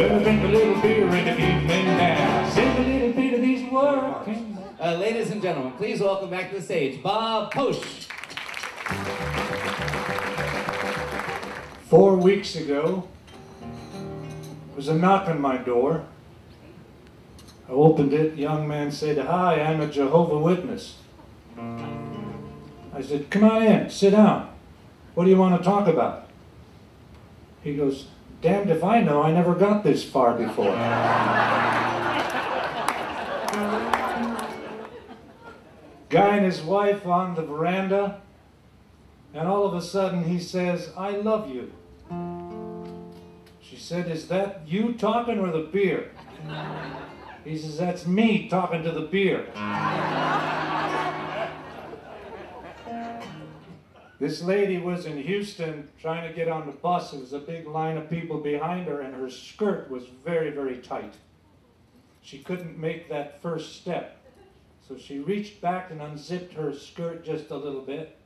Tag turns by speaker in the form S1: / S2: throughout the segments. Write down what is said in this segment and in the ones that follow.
S1: Well, drink a little beer in the evening now. Sing a little bit of these working.
S2: Ladies and gentlemen, please welcome back to the stage, Bob Posch.
S1: 4 weeks ago, there was a knock on my door. I opened it, the young man said, "Hi, I'm a Jehovah's Witness." I said, "Come on in, sit down. What do you want to talk about?" He goes, "Damned if I know, I never got this far before." Guy and his wife on the veranda, and all of a sudden he says, "I love you." She said, "Is that you talking or the beer?" He says, "That's me talking to the beer." This lady was in Houston trying to get on the bus. There was a big line of people behind her, and her skirt was very, very tight. She couldn't make that first step. So she reached back and unzipped her skirt just a little bit.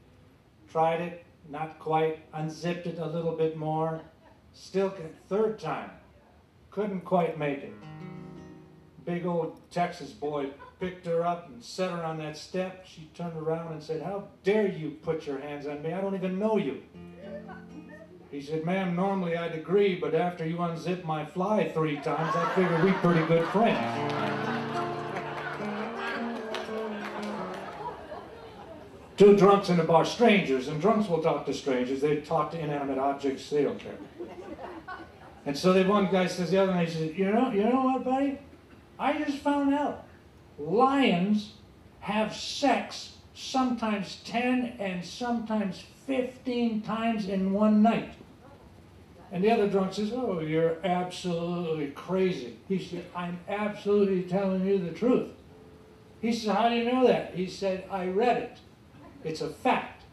S1: Tried it, not quite. Unzipped it a little bit more. Still, third time. Couldn't quite make it. Big old Texas boy picked her up and set her on that step. She turned around and said, "How dare you put your hands on me? I don't even know you." He said, "Ma'am, normally I'd agree, but after you unzipped my fly 3 times, I figured we're pretty good friends." Two drunks in a bar, strangers, and drunks will talk to strangers. They talk to inanimate objects, they don't care. And so one guy says to the other, and he says, you know what, buddy? I just found out. Lions have sex sometimes 10 and sometimes 15 times in one night. And the other drunk says, "Oh, you're absolutely crazy." He said, "I'm absolutely telling you the truth." He said, "How do you know that?" He said, "I read it. It's a fact."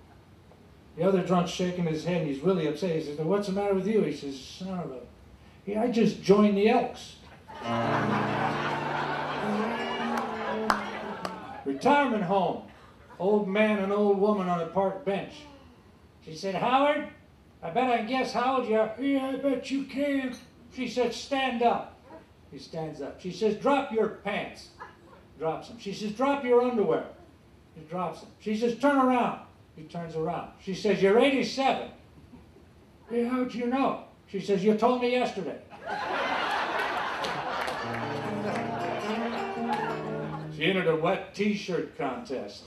S1: The other drunk's shaking his head, and he's really upset. He says, "What's the matter with you?" He says, "Son of a... I just joined the Elks." Retirement home. Old man and old woman on a park bench. She said, "Howard, I bet I can guess how old you are." "Yeah, I bet you can." She said, "Stand up." He stands up. She says, "Drop your pants." Drops them. She says, "Drop your underwear." He drops them. She says, "Turn around." He turns around. She says, "You're 87. "Yeah, how'd you know?" She says, "You told me yesterday." She entered a wet t-shirt contest.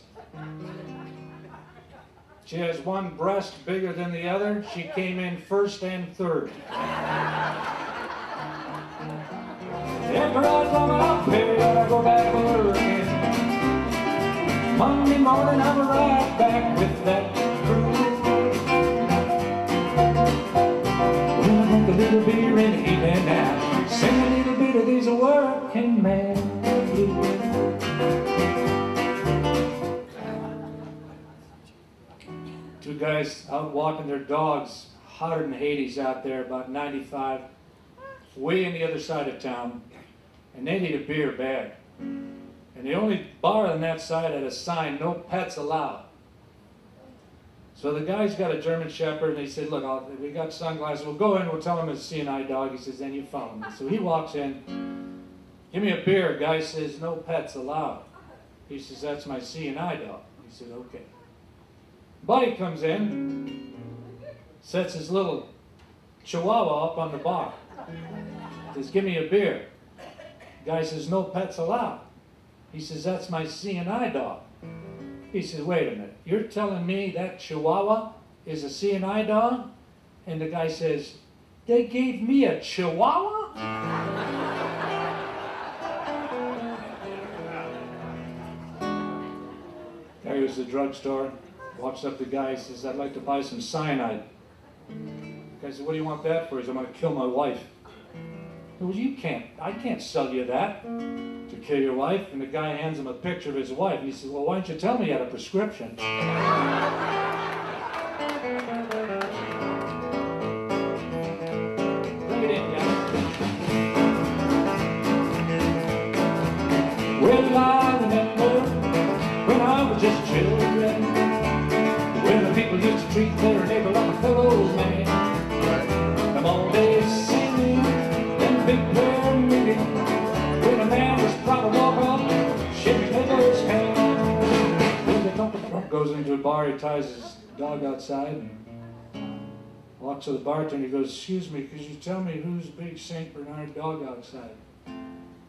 S1: She has one breast bigger than the other. She came in first and third. After I come out here, I go back to work again. Monday morning, I'm right back with that crew. We'll drink a little beer in the evening now. Sing a little bit of these working man blues. Two guys out walking their dogs, hotter than Hades out there, about 95, way on the other side of town, and they need a beer bad. And the only bar on that side had a sign, "No pets allowed." So the guy's got a German Shepherd, and he said, "Look, we got sunglasses. We'll go in, we'll tell him it's a C&I dog." He says, "Then you follow me." So he walks in, "Give me a beer." Guy says, "No pets allowed." He says, "That's my C&I dog." He said, "Okay." Buddy comes in, sets his little Chihuahua up on the bar. Says, "Give me a beer." Guy says, "No pets allowed." He says, "That's my C&I dog." He says, "Wait a minute, you're telling me that Chihuahua is a C&I dog?" And the guy says, "They gave me a Chihuahua?" Guy goes to the drugstore, walks up to the guy, says, "I'd like to buy some cyanide." The guy said, "What do you want that for?" He says, "I'm going to kill my wife." He goes, I can't sell you that to kill your wife." And the guy hands him a picture of his wife. And he says, "Well, why don't you tell me you had a prescription?" Bring it in, guys. Well, I remember when I was just children, when the people used to treat their neighbor like a fellow's man. Come on, they singing and big prayer meeting when a man was proud to walk up, shaking his hand. When the drunk goes into a bar, he ties his dog outside and walks to the bartender. He goes, "Excuse me, could you tell me whose big St. Bernard dog outside?"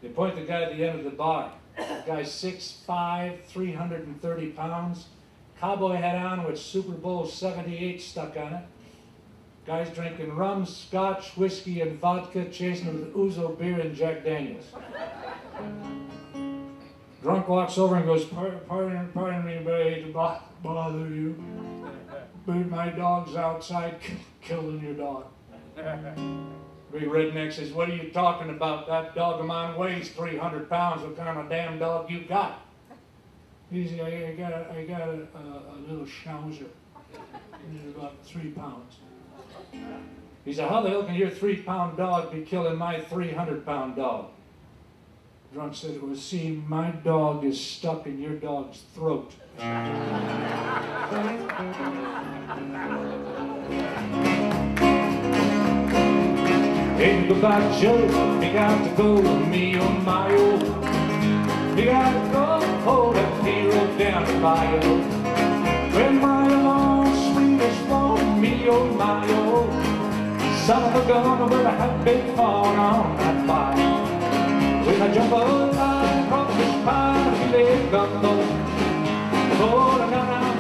S1: They point the guy at the end of the bar. The guy's 6'5", 330 pounds, cowboy hat on with Super Bowl 78 stuck on it. Guy's drinking rum, scotch, whiskey, and vodka, chasing it with Ouzo beer and Jack Daniels. Drunk walks over and goes, pardon me, but I hate to bother you, but my dog's outside killing your dog." Big redneck says, "What are you talking about? That dog of mine weighs 300 pounds. What kind of damn dog you got?" He said, I got a little schnauzer. He's about 3 pounds. He said, "How the hell can your 3-pound dog be killing my 300-pound dog?" Drunk said, "Well, see, my dog is stuck in your dog's throat." Hey, goodbye, Joe. You got to go, me oh my oh. You got to go, hold that hero down the bayou. When my long sweetest one, me oh my oh. Son of a gun, will I have big fun on that bayou. When I jump up, I cross this pine, he let gumbo. Oh, na na.